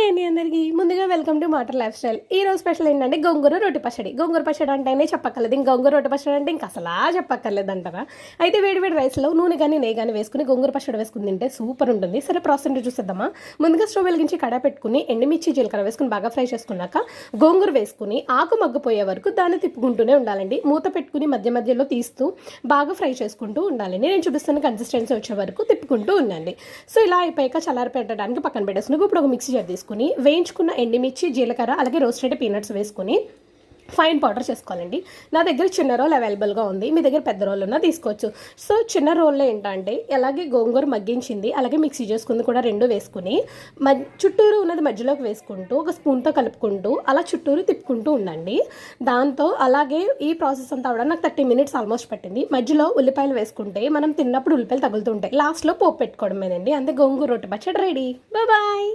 అండి అందరికీ ముందుగా welcome to matter life style. ఈ రోజు స్పెషల్ ఏంటంటే గోంగూర రొట్టె పచ్చడి. గోంగూర పచ్చడి అంటేనే చెప్పక్కర్లేదు, ఇంక గోంగూర రొట్టె పచ్చడి అంటే ఇంక అసలా చెప్పక్కర్లేదు అంటారా. అయితే వేడి వేడి రైస్లో నూనె కానీ నెయ్యి కానీ వేసుకుని గోంగూర పచ్చడి వేసుకుని తింటే సూపర్ ఉంటుంది. సరే ప్రాసెస్ చూసేద్దామా. ముందుగా స్టవ్ వెలిగించి కడాయి పెట్టుకుని ఎండుమిర్చి జీలకర్ర వేసుకుని బాగా ఫ్రై చేసుకున్నాక గోంగూర వేసుకుని ఆకు మగ్గిపోయే వరకు దాన్ని తిప్పుకుంటూనే ఉండాలండి. మూత పెట్టుకుని మధ్య మధ్యలో తీస్తూ బాగా ఫ్రై చేసుకుంటూ ఉండాలండి. నేను చూపిస్తున్న కన్సిస్టెన్సీ వచ్చే వరకు తిప్పుకుంటూ ఉండండి. సో ఇలా అయిపోయాక చల్లారి పెట్టడానికి పక్కన పెట్టేసుకుని ఇప్పుడు ఒక మిక్సీ జార్ తీసుకుని వేయించుకున్న ఎండుమిర్చి జీలకర్ర అలాగే రోస్టెడ్ పీనట్స్ వేసుకుని ఫైన్ పౌడర్ చేసుకోవాలండి. నా దగ్గర చిన్న రోల్ అవైలబుల్గా ఉంది, మీ దగ్గర పెద్ద రోల్ ఉన్నా తీసుకోవచ్చు. సో చిన్న రోల్లో ఏంటంటే అలాగే గోంగూర మగ్గించింది అలాగే మిక్సీ చేసుకుంది కూడా రెండు వేసుకుని చుట్టూరు ఉన్నది మధ్యలోకి వేసుకుంటూ ఒక స్పూన్తో కలుపుకుంటూ అలా చుట్టూరు తిప్పుకుంటూ ఉండండి. దాంతో అలాగే ఈ ప్రాసెస్ అంతా అవడానికి నాకు 30 minutes ఆల్మోస్ట్ పట్టింది. మధ్యలో ఉల్లిపాయలు వేసుకుంటే మనం తిన్నప్పుడు ఉల్లిపాయలు తగులుతూ ఉంటాయి. లాస్ట్లో పోపు పెట్టుకోవడమేనండి. అంతే, గోంగూర రొట్టె పచ్చడి రెడీ. బాయ్.